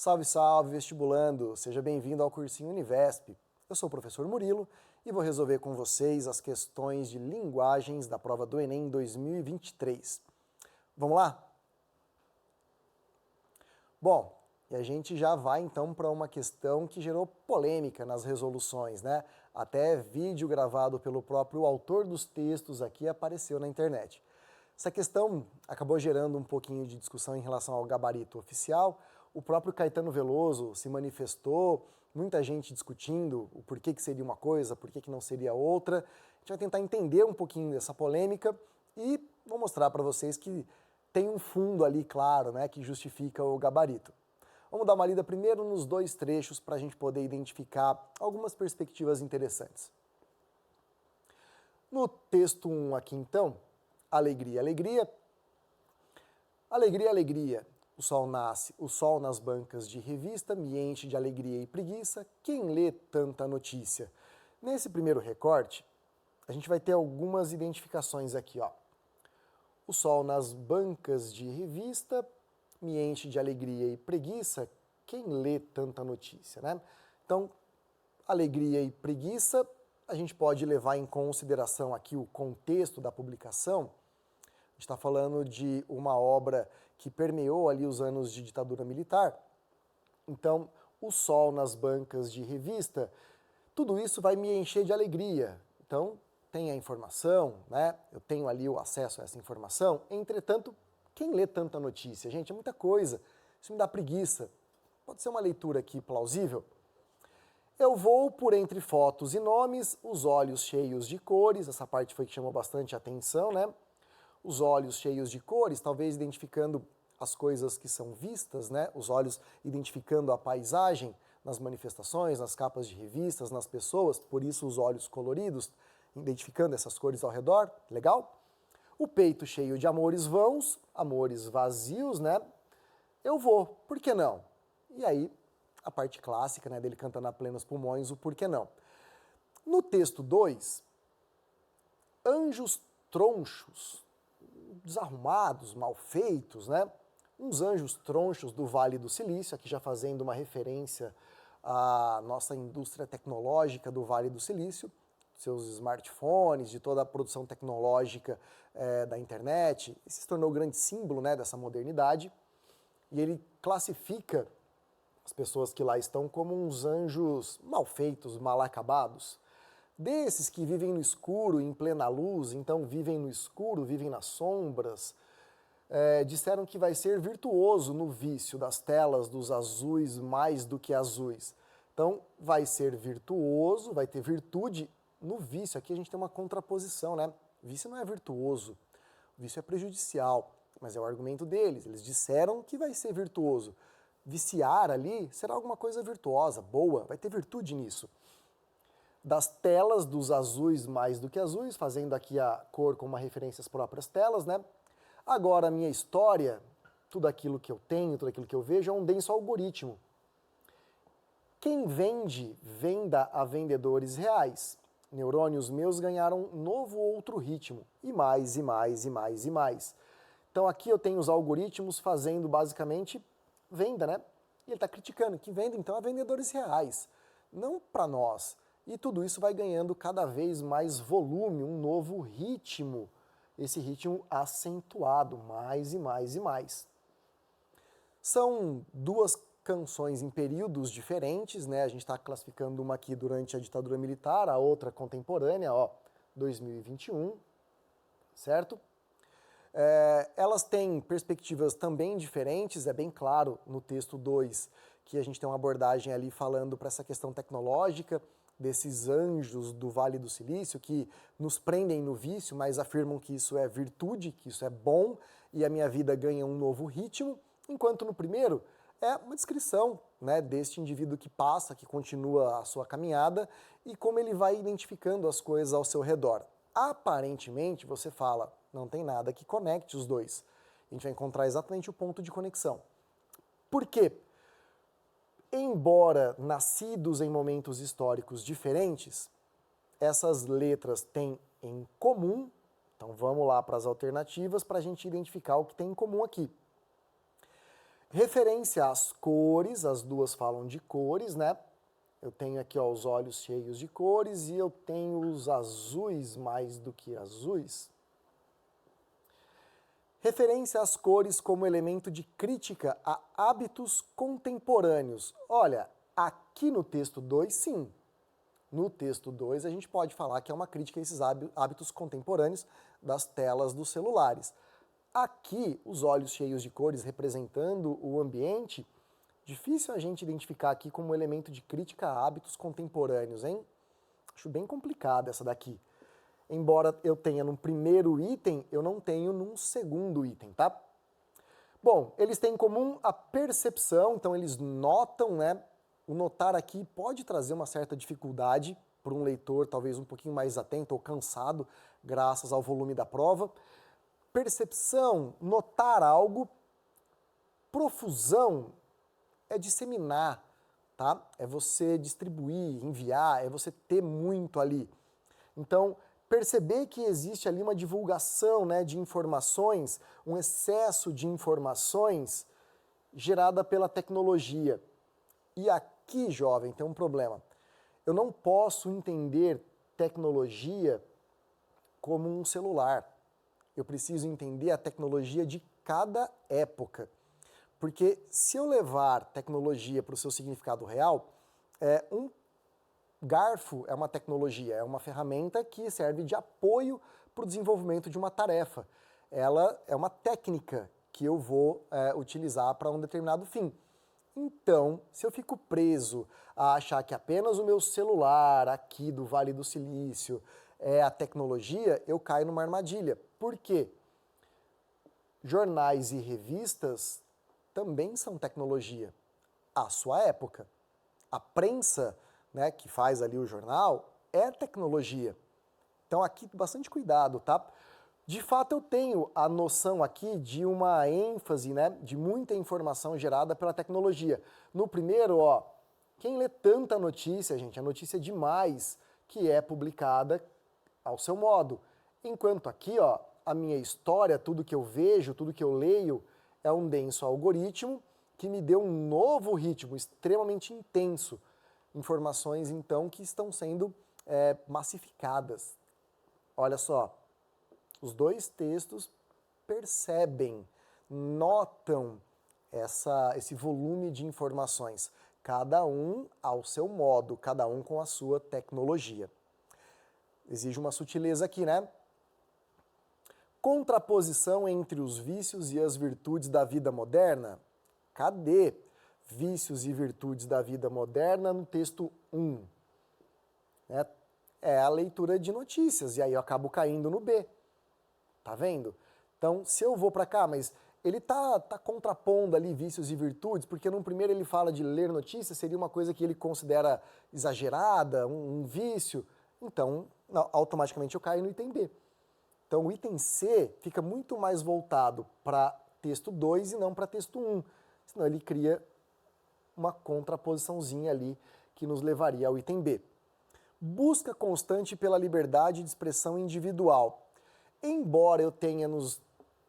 Salve, salve, vestibulando! Seja bem-vindo ao cursinho Univesp. Eu sou o professor Murilo e vou resolver com vocês as questões de linguagens da prova do Enem 2023. Vamos lá? Bom, e a gente já vai então para uma questão que gerou polêmica nas resoluções, né? Até vídeo gravado pelo próprio autor dos textos aqui apareceu na internet. Essa questão acabou gerando um pouquinho de discussão em relação ao gabarito oficial. O próprio Caetano Veloso se manifestou, muita gente discutindo o porquê que seria uma coisa, porquê que não seria outra. A gente vai tentar entender um pouquinho dessa polêmica e vou mostrar para vocês que tem um fundo ali claro, né, que justifica o gabarito. Vamos dar uma lida primeiro nos dois trechos para a gente poder identificar algumas perspectivas interessantes. No texto 1 aqui então, alegria, alegria. Alegria, alegria. O sol nasce, o sol nas bancas de revista me enche de alegria e preguiça. Quem lê tanta notícia? Nesse primeiro recorte, a gente vai ter algumas identificações aqui, ó. O sol nas bancas de revista me enche de alegria e preguiça. Quem lê tanta notícia, né? Então, alegria e preguiça, a gente pode levar em consideração aqui o contexto da publicação. A gente está falando de uma obra que permeou ali os anos de ditadura militar. Então, o sol nas bancas de revista, tudo isso vai me encher de alegria. Então, tem a informação, né? Eu tenho ali o acesso a essa informação. Entretanto, quem lê tanta notícia? Gente, é muita coisa. Isso me dá preguiça. Pode ser uma leitura aqui plausível? Eu vou por entre fotos e nomes, os olhos cheios de cores. Essa parte foi que chamou bastante atenção, né? Os olhos cheios de cores, talvez identificando as coisas que são vistas, né? Os olhos identificando a paisagem nas manifestações, nas capas de revistas, nas pessoas, por isso os olhos coloridos, identificando essas cores ao redor, legal? O peito cheio de amores vãos, amores vazios, né? Eu vou, por que não? E aí, a parte clássica, né, dele cantando a plenos pulmões, o por que não. No texto 2, anjos tronchos, desarrumados, mal feitos, né? Uns anjos tronchos do Vale do Silício, aqui já fazendo uma referência à nossa indústria tecnológica do Vale do Silício, seus smartphones, de toda a produção tecnológica da internet. Esse se tornou o grande símbolo, né, dessa modernidade, e ele classifica as pessoas que lá estão como uns anjos mal feitos, mal acabados. Desses que vivem no escuro, em plena luz, então vivem no escuro, vivem nas sombras, disseram que vai ser virtuoso no vício das telas dos azuis mais do que azuis. Então vai ser virtuoso, vai ter virtude no vício. Aqui a gente tem uma contraposição, né? Vício não é virtuoso, vício é prejudicial, mas é o argumento deles. Eles disseram que vai ser virtuoso. Viciar ali será alguma coisa virtuosa, boa, vai ter virtude nisso. Das telas dos azuis mais do que azuis, fazendo aqui a cor como uma referência às próprias telas, né? Agora a minha história, tudo aquilo que eu tenho, tudo aquilo que eu vejo é um denso algoritmo. Quem vende, venda a vendedores reais. Neurônios meus ganharam novo outro ritmo, e mais, e mais, e mais, e mais. Então aqui eu tenho os algoritmos fazendo basicamente venda, né? E ele está criticando que venda então a vendedores reais, não para nós. E tudo isso vai ganhando cada vez mais volume, um novo ritmo, esse ritmo acentuado, mais e mais e mais. São duas canções em períodos diferentes, né? A gente está classificando uma aqui durante a ditadura militar, a outra contemporânea, ó, 2021, certo? Elas têm perspectivas também diferentes, é bem claro no texto 2 que a gente tem uma abordagem ali falando para essa questão tecnológica, desses anjos do Vale do Silício que nos prendem no vício, mas afirmam que isso é virtude, que isso é bom e a minha vida ganha um novo ritmo, enquanto no primeiro é uma descrição, né, deste indivíduo que passa, que continua a sua caminhada e como ele vai identificando as coisas ao seu redor. Aparentemente, você fala, não tem nada que conecte os dois. A gente vai encontrar exatamente o ponto de conexão. Por quê? Embora nascidos em momentos históricos diferentes, essas letras têm em comum, então vamos lá para as alternativas para a gente identificar o que tem em comum aqui. Referência às cores, as duas falam de cores, né? Eu tenho aqui ó, os olhos cheios de cores e eu tenho os azuis mais do que azuis. Referência às cores como elemento de crítica a hábitos contemporâneos. Olha, aqui no texto 2, sim. No texto 2, a gente pode falar que é uma crítica a esses hábitos contemporâneos das telas dos celulares. Aqui, os olhos cheios de cores representando o ambiente, difícil a gente identificar aqui como elemento de crítica a hábitos contemporâneos, hein? Acho bem complicada essa daqui. Embora eu tenha no primeiro item, eu não tenho num segundo item, tá? Bom, eles têm em comum a percepção, então eles notam, né? O notar aqui pode trazer uma certa dificuldade para um leitor talvez um pouquinho mais atento ou cansado, graças ao volume da prova. Percepção, notar algo. Profusão é disseminar, tá? É você distribuir, enviar, é você ter muito ali. Então, perceber que existe ali uma divulgação, né, de informações, um excesso de informações gerada pela tecnologia. E aqui, jovem, tem um problema. Eu não posso entender tecnologia como um celular. Eu preciso entender a tecnologia de cada época. Porque se eu levar tecnologia para o seu significado real, um garfo é uma tecnologia, é uma ferramenta que serve de apoio para o desenvolvimento de uma tarefa. Ela é uma técnica que eu vou utilizar para um determinado fim. Então, se eu fico preso a achar que apenas o meu celular aqui do Vale do Silício é a tecnologia, eu caio numa armadilha. Por quê? Jornais e revistas também são tecnologia, à sua época. A prensa, né, que faz ali o jornal, é tecnologia. Então aqui bastante cuidado, tá? De fato eu tenho a noção aqui de uma ênfase, né, de muita informação gerada pela tecnologia. No primeiro, ó, quem lê tanta notícia, gente, a notícia é demais que é publicada ao seu modo. Enquanto aqui, ó, a minha história, tudo que eu vejo, tudo que eu leio, é um denso algoritmo que me deu um novo ritmo extremamente intenso. Informações, então, que estão sendo massificadas. Olha só, os dois textos percebem, notam esse volume de informações, cada um ao seu modo, cada um com a sua tecnologia. Exige uma sutileza aqui, né? Contraposição entre os vícios e as virtudes da vida moderna? Cadê vícios e virtudes da vida moderna no texto 1? É a leitura de notícias, e aí eu acabo caindo no B. Tá vendo? Então, se eu vou para cá, mas ele tá contrapondo ali vícios e virtudes, porque no primeiro ele fala de ler notícias, seria uma coisa que ele considera exagerada, um vício. Então, automaticamente eu caio no item B. Então, o item C fica muito mais voltado para texto 2 e não para texto 1. Senão ele cria uma contraposiçãozinha ali que nos levaria ao item B. Busca constante pela liberdade de expressão individual. Embora eu tenha nos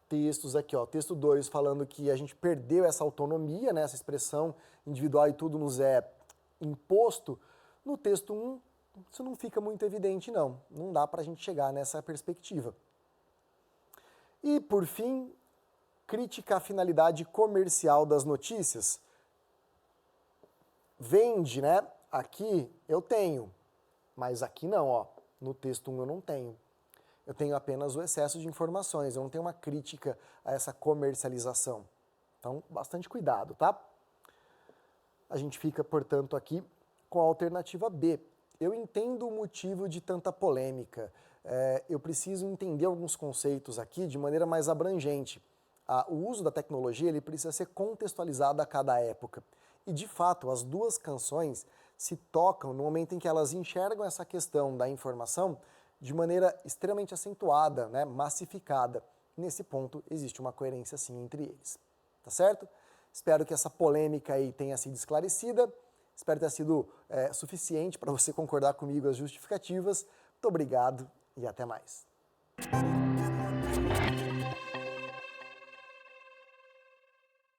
textos aqui, ó, texto 2 falando que a gente perdeu essa autonomia, né, essa expressão individual e tudo nos é imposto, no texto 1 isso não fica muito evidente não. Não dá para a gente chegar nessa perspectiva. E, por fim, crítica à finalidade comercial das notícias. Vende, né? Aqui eu tenho, mas aqui não, ó. No texto 1 eu não tenho. Eu tenho apenas o excesso de informações, eu não tenho uma crítica a essa comercialização. Então, bastante cuidado, tá? A gente fica, portanto, aqui com a alternativa B. Eu entendo o motivo de tanta polêmica. Eu preciso entender alguns conceitos aqui de maneira mais abrangente. O uso da tecnologia ele precisa ser contextualizado a cada época. E, de fato, as duas canções se tocam no momento em que elas enxergam essa questão da informação de maneira extremamente acentuada, né, massificada. Nesse ponto, existe uma coerência, sim, entre eles. Tá certo? Espero que essa polêmica aí tenha sido esclarecida. Espero ter sido suficiente para você concordar comigo as justificativas. Muito obrigado e até mais.